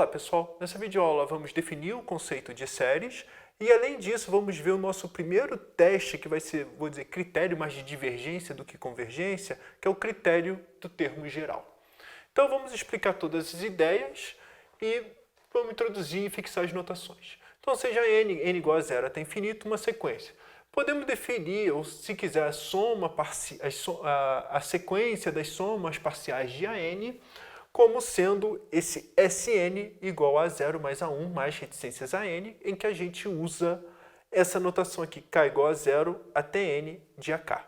Olá pessoal, nessa videoaula vamos definir o conceito de séries e além disso vamos ver o nosso primeiro teste que vai ser, vou dizer, critério mais de divergência do que convergência, que é o critério do termo geral. Então vamos explicar todas as ideias e vamos introduzir e fixar as notações. Então seja n igual a zero até infinito, uma sequência. Podemos definir, ou se quiser, a sequência das somas parciais de AN como sendo esse Sn igual a 0 mais A1 mais reticências a n, em que a gente usa essa notação aqui, k igual a 0 até n de AK.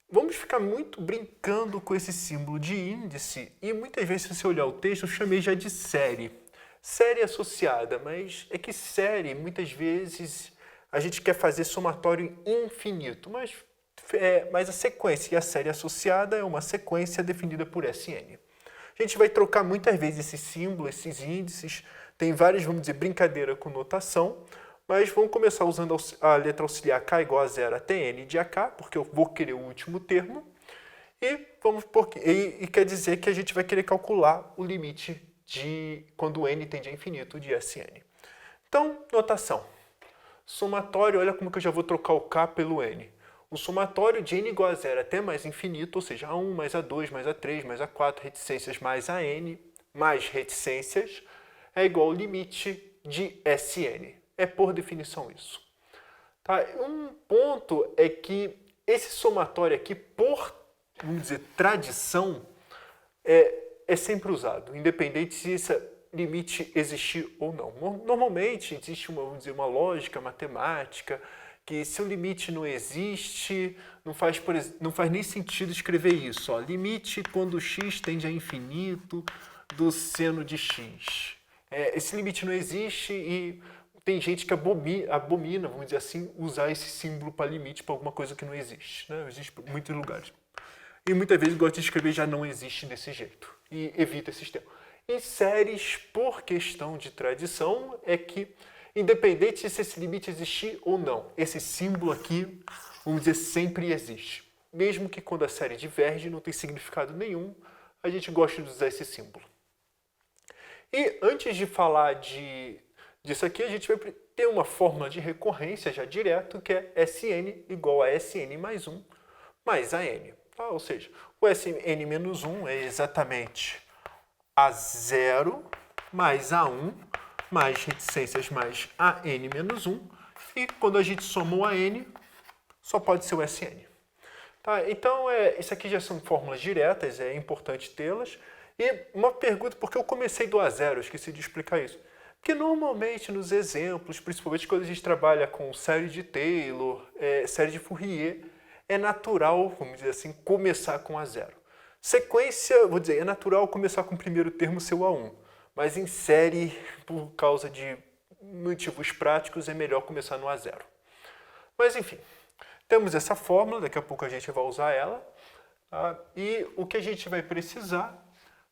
Vamos ficar muito brincando com esse símbolo de índice e muitas vezes, se você olhar o texto, eu chamei já de série. Série associada, mas é que série, muitas vezes, a gente quer fazer somatório infinito, mas a sequência e a série associada é uma sequência definida por Sn. A gente vai trocar muitas vezes esse símbolo, esses índices, tem várias, vamos dizer, brincadeira com notação, mas vamos começar usando a letra auxiliar k igual a 0 até n de AK, porque eu vou querer o último termo, e quer dizer que a gente vai querer calcular o limite de quando n tende a infinito de Sn. Então, notação. Somatório, olha como que eu já vou trocar o k pelo n. O somatório de n igual a 0 até mais infinito, ou seja, A1 mais A2 mais A3 mais A4, reticências mais AN, mais reticências, é igual ao limite de Sn. É por definição isso. Tá? Um ponto é que esse somatório aqui, por, vamos dizer, tradição, é sempre usado, independente se esse limite existir ou não. Normalmente existe vamos dizer, uma lógica matemática que se o limite não existe, não faz nem sentido escrever isso. Ó. Limite quando x tende a infinito do seno de x. Esse limite não existe e tem gente que abomina, vamos dizer assim, usar esse símbolo para limite para alguma coisa que não existe. Né? Existe em muitos lugares. E muitas vezes gosta de escrever já não existe desse jeito. E evita esses termos. Em séries, por questão de tradição, é que independente se esse limite existir ou não, esse símbolo aqui, vamos dizer, sempre existe. Mesmo que quando a série diverge, não tem significado nenhum, a gente gosta de usar esse símbolo. E antes de falar disso aqui, a gente vai ter uma fórmula de recorrência já direto, que é Sn igual a Sn mais 1 mais An. Tá? Ou seja, o Sn menos 1 é exatamente A0 mais A1 mais reticências mais AN menos 1, e quando a gente soma o AN, só pode ser o SN. Tá? Então, isso aqui já são fórmulas diretas, é importante tê-las. E uma pergunta, porque eu comecei do A0, eu esqueci de explicar isso. Porque normalmente nos exemplos, principalmente quando a gente trabalha com série de Taylor, série de Fourier, é natural, vamos dizer assim, começar com A0. Sequência, vou dizer, é natural começar com o primeiro termo ser o A1. Mas em série, por causa de motivos práticos, é melhor começar no A0. Mas enfim, temos essa fórmula, daqui a pouco a gente vai usar ela. Tá? E o que a gente vai precisar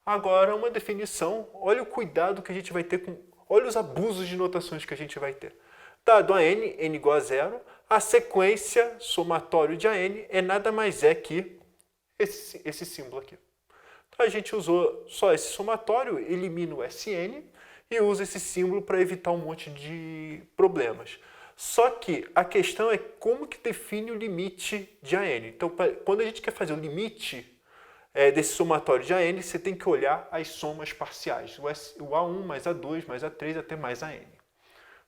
agora é uma definição. Olha o cuidado que a gente vai ter com... Olha os abusos de notações que a gente vai ter. Dado a n igual a 0, a sequência somatório de AN é nada mais que esse símbolo aqui. A gente usou só esse somatório, elimina o Sn e usa esse símbolo para evitar um monte de problemas. Só que a questão é como que define o limite de AN. Então, quando a gente quer fazer o limite desse somatório de AN, você tem que olhar as somas parciais, o A1 mais A2 mais A3 até mais AN.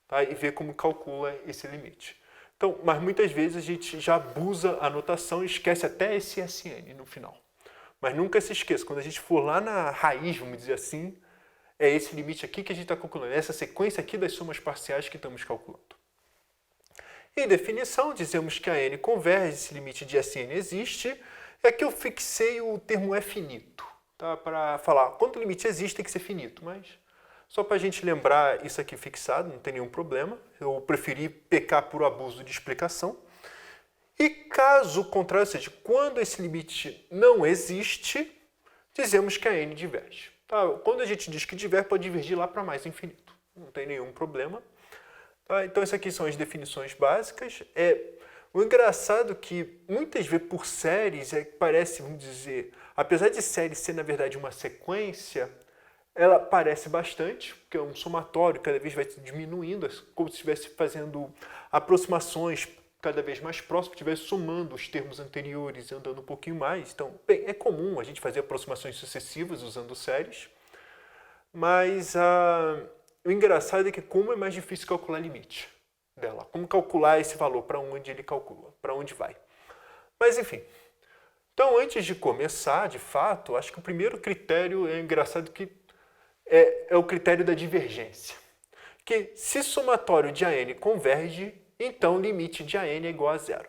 Tá? E ver como calcula esse limite. Então, mas muitas vezes a gente já abusa a notação e esquece até esse Sn no final. Mas nunca se esqueça, quando a gente for lá na raiz, vamos dizer assim, é esse limite aqui que a gente está calculando, é essa sequência aqui das somas parciais que estamos calculando. Em definição, dizemos que a n converge, esse limite de Sn existe, é que eu fixei o termo é finito, tá? Para falar, quando o limite existe tem que ser finito, mas só para a gente lembrar isso aqui fixado, não tem nenhum problema, eu preferi pecar por abuso de explicação. E caso contrário, ou seja, quando esse limite não existe, dizemos que a n diverge. Tá? Quando a gente diz que diverge, pode divergir lá para mais infinito. Não tem nenhum problema. Tá? Então, essas aqui são as definições básicas. O engraçado é que, muitas vezes, por séries, parece, vamos dizer, apesar de série ser, na verdade, uma sequência, ela parece bastante, porque é um somatório, cada vez vai diminuindo, como se estivesse fazendo aproximações cada vez mais próximas, estivesse somando os termos anteriores e andando um pouquinho mais. Então, bem, é comum a gente fazer aproximações sucessivas usando séries, mas o engraçado é que como é mais difícil calcular limite dela, como calcular esse valor, para onde ele calcula, para onde vai. Mas enfim, então antes de começar, de fato, acho que o primeiro critério é engraçado que é o critério da divergência. Que se somatório de AN converge, então o limite de AN é igual a zero.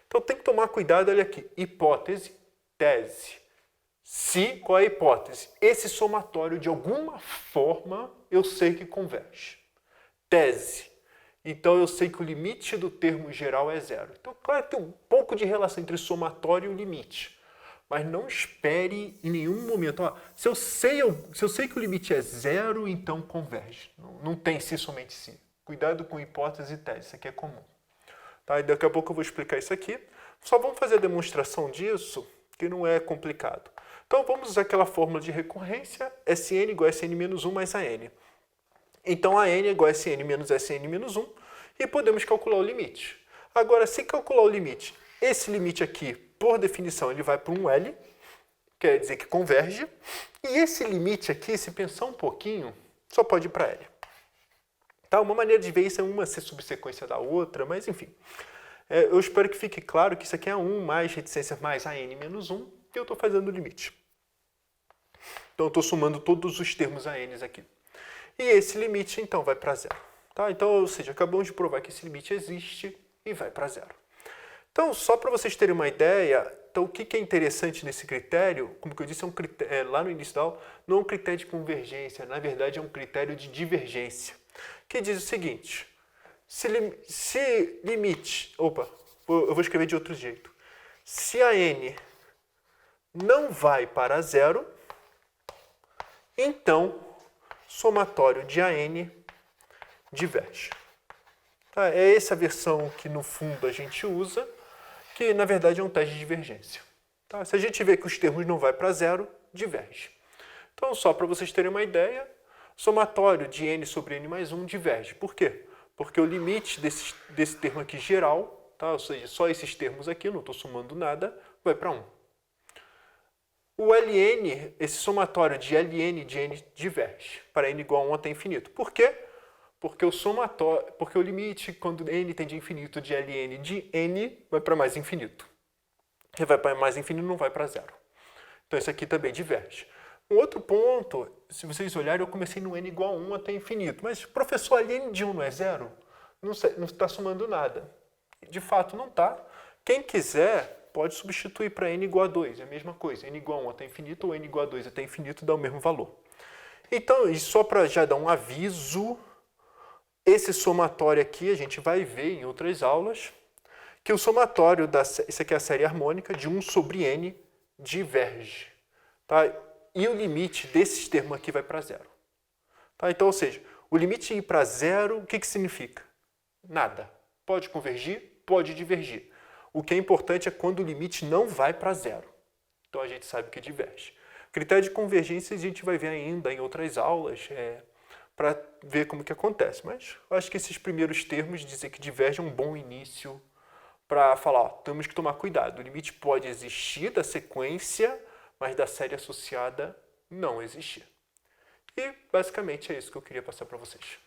Então tem que tomar cuidado, olha aqui, hipótese, tese. Se, qual é a hipótese? Esse somatório, de alguma forma, eu sei que converge. Tese. Então eu sei que o limite do termo geral é zero. Então, claro que tem um pouco de relação entre somatório e o limite. Mas não espere em nenhum momento. Ó, se eu sei que o limite é zero, então converge. Não tem se somente se. Cuidado com hipótese e tese, isso aqui é comum. Tá? E daqui a pouco eu vou explicar isso aqui. Só vamos fazer a demonstração disso, que não é complicado. Então vamos usar aquela fórmula de recorrência, Sn igual a Sn-1 mais AN. Então AN é igual a Sn menos Sn-1 e podemos calcular o limite. Agora, se calcular o limite, esse limite aqui, por definição, ele vai para um L, quer dizer que converge, e esse limite aqui, se pensar um pouquinho, só pode ir para L. Tá? Uma maneira de ver isso é uma ser subsequência da outra, mas enfim. Eu espero que fique claro que isso aqui é 1 mais reticência mais AN menos 1, e eu estou fazendo o limite. Então eu estou somando todos os termos ANs aqui. E esse limite, então, vai para zero. Tá? Então, ou seja, acabamos de provar que esse limite existe e vai para zero. Então, só para vocês terem uma ideia, então, o que é interessante nesse critério, como eu disse, lá no início da aula, não é um critério de convergência, na verdade é um critério de divergência, que diz o seguinte, se limite, eu vou escrever de outro jeito, se a n não vai para zero, então somatório de AN diverge. Tá? É essa versão que no fundo a gente usa, que na verdade é um teste de divergência. Tá? Se a gente vê que os termos não vai para zero, diverge. Então, só para vocês terem uma ideia, somatório de n sobre n mais 1 diverge. Por quê? Porque o limite desse termo aqui geral, tá? Ou seja, só esses termos aqui, não estou somando nada, vai para 1. O Ln, esse somatório de Ln de n diverge para n igual a 1 até infinito. Por quê? Porque o limite, quando n tende a infinito de Ln de n, vai para mais infinito. Se vai para mais infinito, não vai para zero. Então, isso aqui também diverge. Um outro ponto, se vocês olharem, eu comecei no n igual a 1 até infinito. Mas, professor, Ln de 1 não é zero? Não está somando nada. De fato, não está. Quem quiser, pode substituir para n igual a 2. É a mesma coisa. N igual a 1 até infinito ou n igual a 2 até infinito dá o mesmo valor. Então, e só para já dar um aviso, esse somatório aqui a gente vai ver em outras aulas, que o somatório, isso aqui é a série harmônica, de 1 sobre n diverge. Tá? E o limite desses termos aqui vai para zero. Tá? Então, ou seja, o limite ir para zero, o que significa? Nada. Pode convergir, pode divergir. O que é importante é quando o limite não vai para zero. Então, a gente sabe que diverge. Critério de convergência a gente vai ver ainda em outras aulas, para ver como que acontece. Mas eu acho que esses primeiros termos dizer que diverge é um bom início para falar, ó, temos que tomar cuidado. O limite pode existir da sequência, mas da série associada não existir. E basicamente é isso que eu queria passar para vocês.